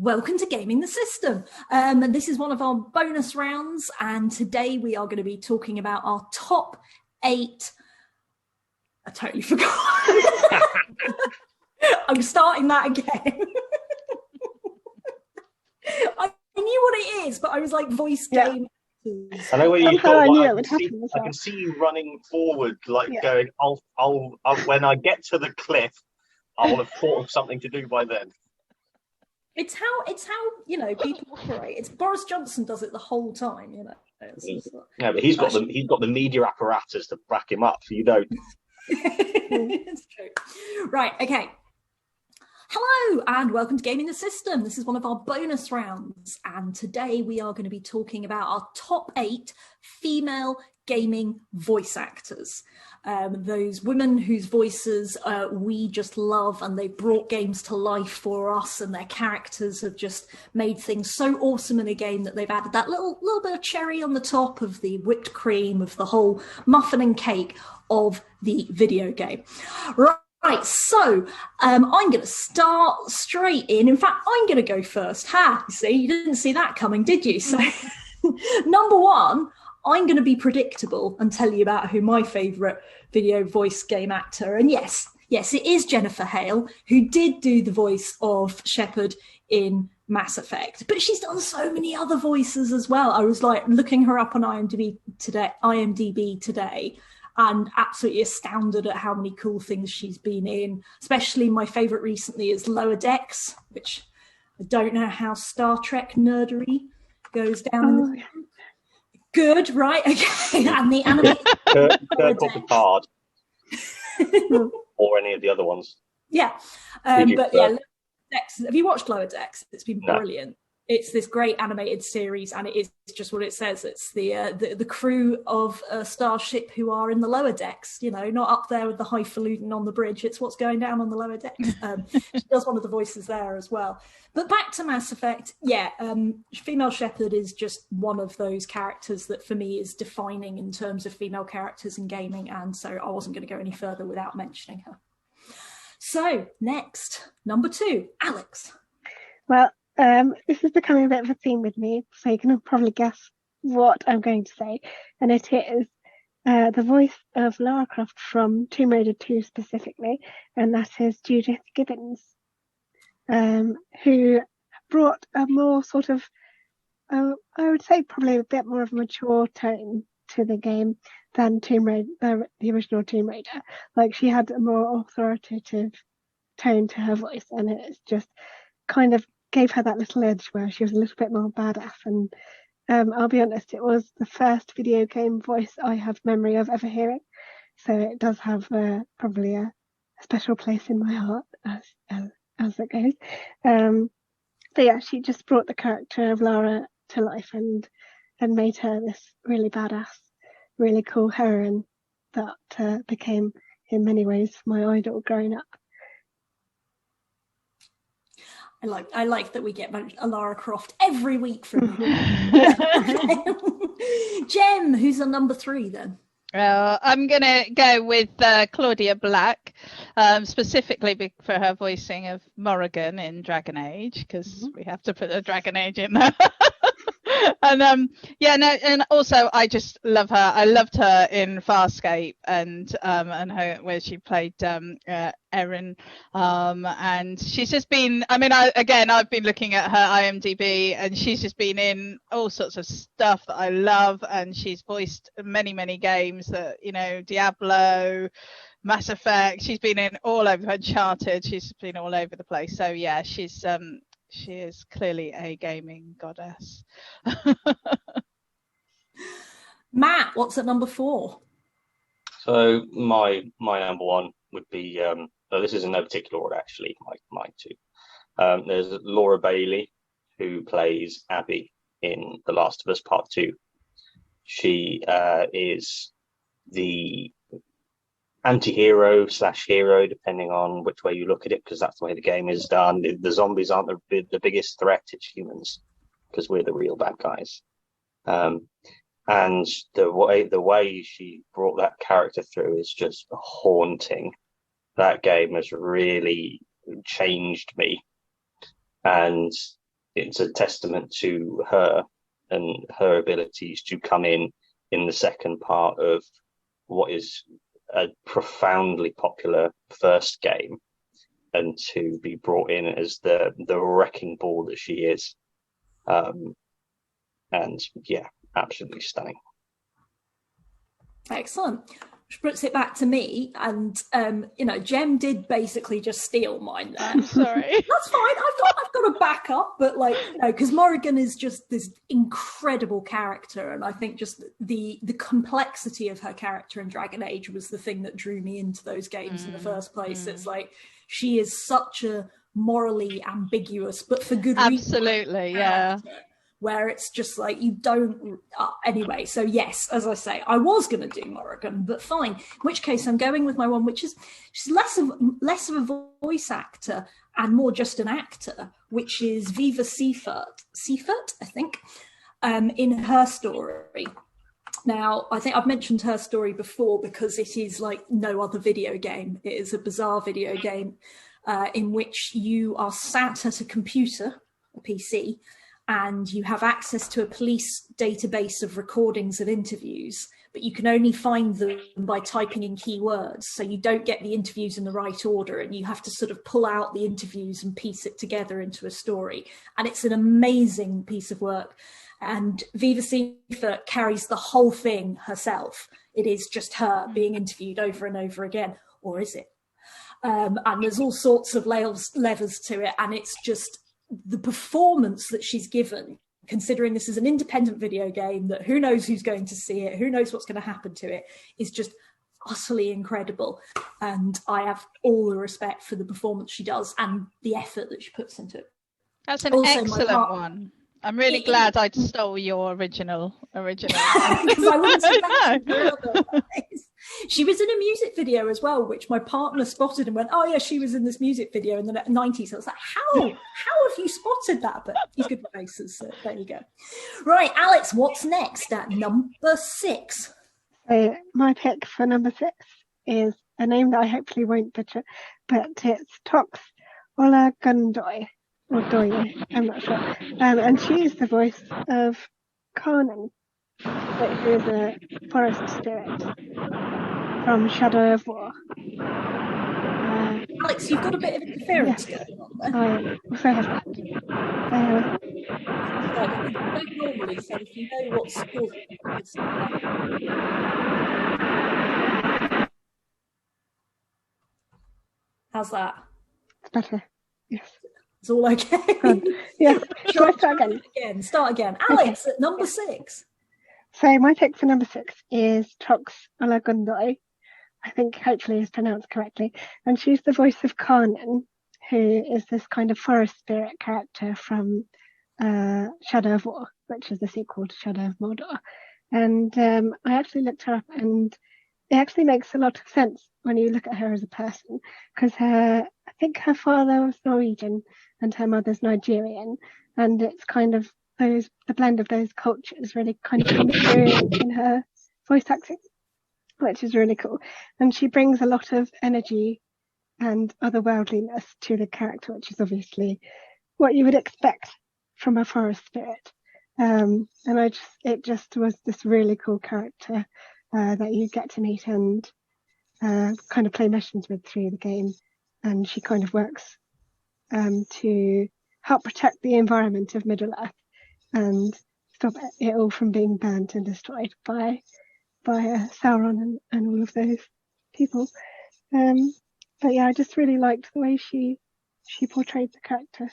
Welcome to Gaming the System. And this is one of our bonus rounds. And today we are going to be talking about our top 8. I totally forgot. I'm starting that again. I knew what it is, but I was like voice game. I know where you got. I can see you running forward, going. I'll when I get to the cliff, I will have thought of something to do by then. It's how people operate. It's Boris Johnson does it the whole time. Yeah, but he's got the media apparatus to back him up. You don't. It's true. Right. Okay. Hello and welcome to Gaming the System. This is one of our bonus rounds, and today we are going to be talking about our top 8 female gaming voice actors. Those women whose voices we just love, and they brought games to life for us, and their characters have just made things so awesome in a game that they've added that little bit of cherry on the top of the whipped cream of the whole muffin and cake of the video game. Right, so I'm going to start straight in. In fact, I'm going to go first. See, you didn't see that coming, did you? So, number 1, I'm going to be predictable and tell you about who my favourite video voice game actor. And yes, it is Jennifer Hale, who did do the voice of Shepard in Mass Effect. But she's done so many other voices as well. I was looking her up on IMDb today. And absolutely astounded at how many cool things she's been in. Especially my favourite recently is Lower Decks, which I don't know how Star Trek nerdery goes down. Good, right? Okay. And the animated Kirk Picard. Or any of the other ones. Yeah. But yeah, Lower Decks. Have you watched Lower Decks? It's been brilliant. It's this great animated series, and it is just what it says. It's the crew of a starship who are in the lower decks, not up there with the highfalutin on the bridge. It's what's going down on the lower decks. She does one of the voices there as well. But back to Mass Effect, female Shepard is just one of those characters that for me is defining in terms of female characters in gaming, and so I wasn't going to go any further without mentioning her. So next, number 2, Alex. Well, this is becoming a bit of a theme with me, so you can probably guess what I'm going to say. And it is the voice of Lara Croft from Tomb Raider 2 specifically, and that is Judith Gibbons, who brought a more sort of, I would say probably a bit more of a mature tone to the game than Tomb Raider, the original Tomb Raider. She had a more authoritative tone to her voice, and it's just kind of gave her that little edge where she was a little bit more badass. And I'll be honest, it was the first video game voice I have memory of ever hearing, so it does have probably a special place in my heart as it goes. But yeah, she just brought the character of Lara to life and made her this really badass, really cool heroine that became in many ways my idol growing up. I like that we get a Lara Croft every week from you. Jem, who's on number 3 then? I'm going to go with Claudia Black, specifically for her voicing of Morrigan in Dragon Age, because we have to put a Dragon Age in there. And also I just love her. I loved her in Farscape and her where she played Erin, and she's just been. I've been looking at her IMDb, and she's just been in all sorts of stuff that I love, and she's voiced many games that Diablo, Mass Effect. She's been in all over Uncharted. She's been all over the place. So yeah, she is clearly a gaming goddess. Matt, what's at number 4? So my number 1 would be this is in no particular order actually. My 2. There's Laura Bailey, who plays Abby in The Last of Us Part 2. She is the anti-hero / hero, depending on which way you look at it, because that's the way the game is done. The zombies aren't the biggest threat, it's humans, because we're the real bad guys. And the way she brought that character through is just haunting. That game has really changed me. And it's a testament to her and her abilities to come in the second part of what is a profoundly popular first game, and to be brought in as the wrecking ball that she is. And yeah, absolutely stunning. Excellent. Which puts it back to me, and Jem did basically just steal mine there. I'm sorry. That's fine. I've got a backup, but because Morrigan is just this incredible character, and I think just the complexity of her character in Dragon Age was the thing that drew me into those games in the first place. It's like she is such a morally ambiguous, but for good reason. Absolutely, yeah. Where it's just like you don't anyway. So yes, as I say, I was going to do Morrigan, but fine. In which case, I'm going with my one, which is she's less of a voice actor and more just an actor, which is Viva Seifert, I think, in her story. Now, I think I've mentioned her story before because it is like no other video game. It is a bizarre video game in which you are sat at a computer, a PC, and you have access to a police database of recordings of interviews, but you can only find them by typing in keywords. So you don't get the interviews in the right order, and you have to sort of pull out the interviews and piece it together into a story. And it's an amazing piece of work. And Viva Seifert carries the whole thing herself. It is just her being interviewed over and over again, or is it? And there's all sorts of levers to it, and it's just the performance that she's given, considering this is an independent video game that who knows who's going to see it, who knows what's going to happen to it, is just utterly incredible. And I have all the respect for the performance she does and the effort that she puts into it. That's an excellent one. I'm really glad I stole your original. Because I wouldn't expect no. She was in a music video as well, which my partner spotted and went, "Oh yeah, she was in this music video in the 90s." I was like, how have you spotted that? But he's good with faces, so there you go. Right, Alex, what's next at number 6? So my pick for number 6 is a name that I hopefully won't butcher, but it's Tox Olagundoi, or Doye, I'm not sure. And she is the voice of Carnan, who is a forest spirit from Shadow of War. Alex, you've got a bit of interference going on there. I also have that. Normally, so if you know what's causing it. How's that? It's better. Yes. It's all okay. Yeah. Shall I start again? Start again. Alex, okay. At number 6. So my pick for number 6 is Tox Olagundoi. I think hopefully is pronounced correctly. And she's the voice of Carnan, who is this kind of forest spirit character from Shadow of War, which is the sequel to Shadow of Mordor. And I actually looked her up, and it actually makes a lot of sense when you look at her as a person, because I think her father was Norwegian and her mother's Nigerian, and it's kind of the blend of those cultures really kind of comes through in her voice acting, which is really cool. And she brings a lot of energy and otherworldliness to the character, which is obviously what you would expect from a forest spirit. And it just was this really cool character that you get to meet and kind of play missions with through the game. And she kind of works to help protect the environment of Middle-earth and stop it all from being burnt and destroyed by Sauron and all of those people. But yeah, I just really liked the way she portrayed the character.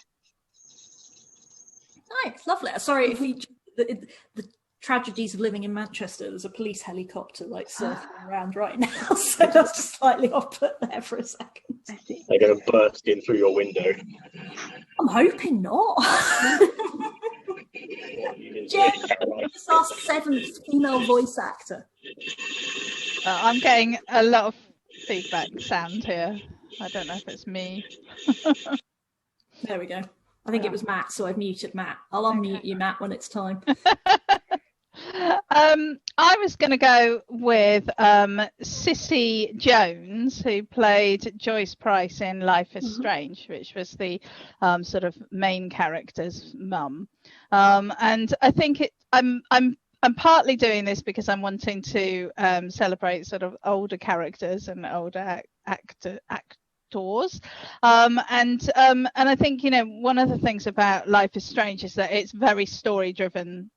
Nice, lovely. Sorry if the tragedies of living in Manchester, there's a police helicopter like surfing around right now, so that's just slightly off put there for a second. They're going to burst in through your window. I'm hoping not. Jen, this is our 7th female voice actor. I'm getting a lot of feedback sound here. I don't know if it's me. There we go. I think it was Matt, so I've muted Matt. I'll unmute you, Matt, when it's time. I was going to go with Cissy Jones, who played Joyce Price in Life is Strange, which was the sort of main character's mum. And I think I'm partly doing this because I'm wanting to celebrate sort of older characters and older actors. And I think, you know, one of the things about Life is Strange is that it's very story driven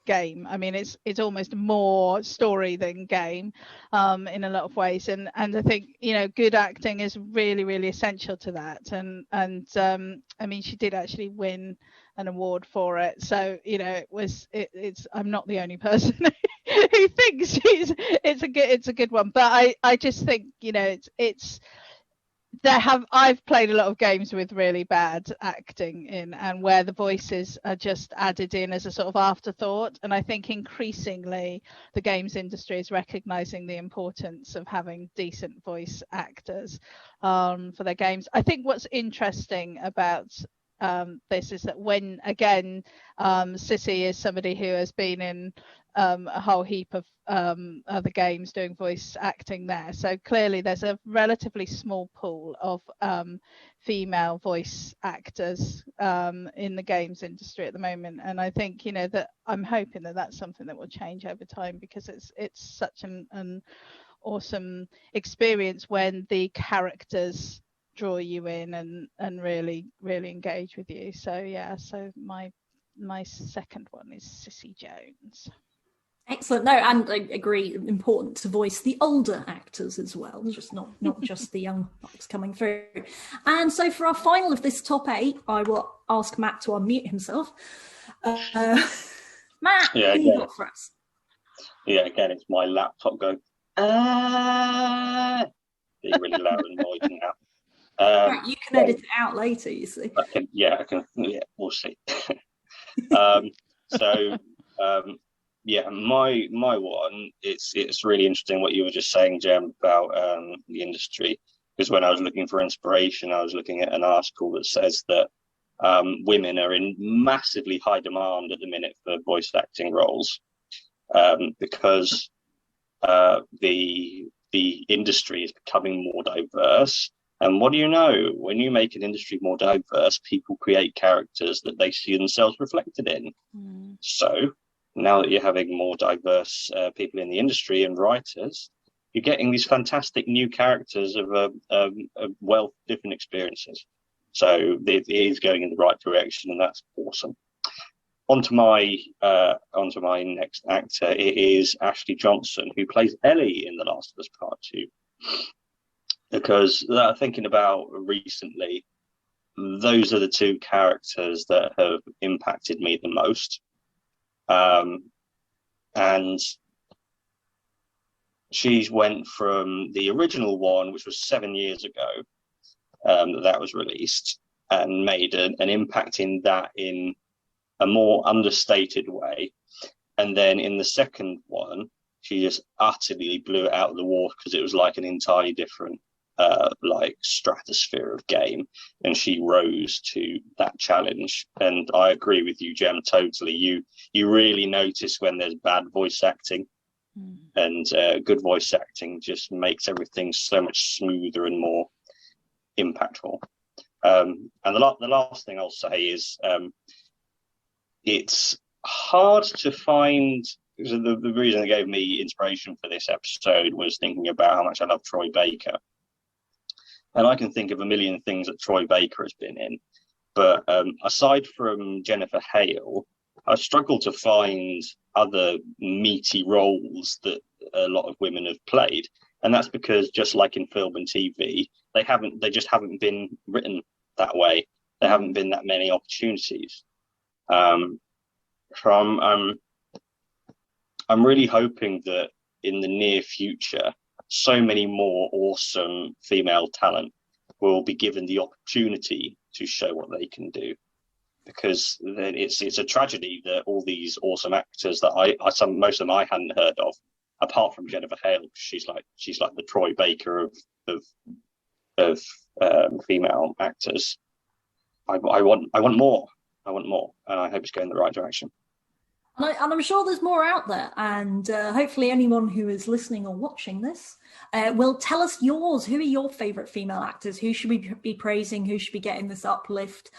game. I mean, it's almost more story than game in a lot of ways, and I think, you know, good acting is really, really essential to that. And I mean, she did actually win an award for it, so, you know, it's I'm not the only person who thinks it's a good one, but I just think, you know, I've played a lot of games with really bad acting in, and where the voices are just added in as a sort of afterthought. And I think increasingly the games industry is recognizing the importance of having decent voice actors for their games. I think what's interesting about this is that when, again, Cissy is somebody who has been in a whole heap of other games doing voice acting there, so clearly there's a relatively small pool of female voice actors in the games industry at the moment. And I think, you know, that I'm hoping that that's something that will change over time, because it's such an awesome experience when the characters draw you in and really engage with you. So yeah, so my second one is Cissy Jones. Excellent. No, and I agree, important to voice the older actors as well, just not just the young ones coming through. And so for our final of this top 8, I will ask Matt to unmute himself. Matt, Yeah, who you got for us? Yeah, again, it's my laptop going, being really loud and noisy now. Right, you can edit it out later, you see. I can, we'll see. Yeah, my one, it's really interesting what you were just saying, Jem, about the industry, because when I was looking for inspiration, I was looking at an article that says that women are in massively high demand at the minute for voice acting roles, because the industry is becoming more diverse. And what do you know? When you make an industry more diverse, people create characters that they see themselves reflected in. So now that you're having more diverse people in the industry and writers, you're getting these fantastic new characters of a wealth of different experiences. So it is going in the right direction, and that's awesome. Onto my next actor. It is Ashley Johnson, who plays Ellie in The Last of Us Part 2. Because thinking about recently, those are the two characters that have impacted me the most. And she's went from the original one, which was 7 years ago, that was released, and made an impact in that in a more understated way. And then in the second one, she just utterly blew it out of the water, because it was like an entirely different stratosphere of game, and she rose to that challenge. And I agree with you, Jem, totally. You really notice when there's bad voice acting, and good voice acting just makes everything so much smoother and more impactful. And the last thing I'll say is it's hard to find. The reason that gave me inspiration for this episode was thinking about how much I love Troy Baker. And I can think of a million things that Troy Baker has been in. But aside from Jennifer Hale, I struggle to find other meaty roles that a lot of women have played. And that's because, just like in film and TV, they just haven't been written that way. There haven't been that many opportunities. I'm really hoping that in the near future, so many more awesome female talent will be given the opportunity to show what they can do. Because then it's a tragedy that all these awesome actors that most of them I hadn't heard of, apart from Jennifer Hale, she's like the Troy Baker of female actors. I want more, and I hope it's going in the right direction. I'm sure there's more out there, and hopefully anyone who is listening or watching this will tell us yours. Who are your favourite female actors? Who should we be praising? Who should be getting this uplift?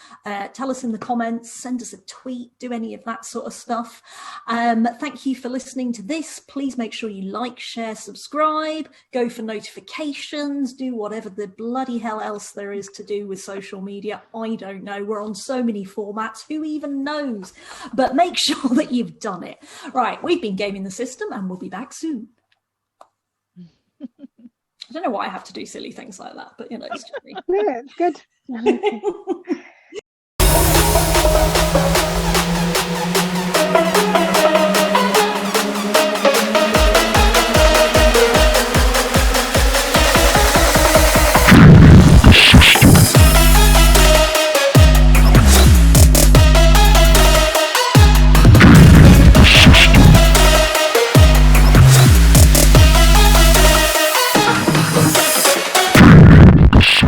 Tell us in the comments, send us a tweet, do any of that sort of stuff. Thank you for listening to this. Please make sure you like, share, subscribe, go for notifications, do whatever the bloody hell else there is to do with social media. I don't know. We're on so many formats. Who even knows? But make sure that you've done it. Right, we've been gaming the system, and we'll be back soon. I don't know why I have to do silly things like that, but you know, it's just me. Yeah, it's good.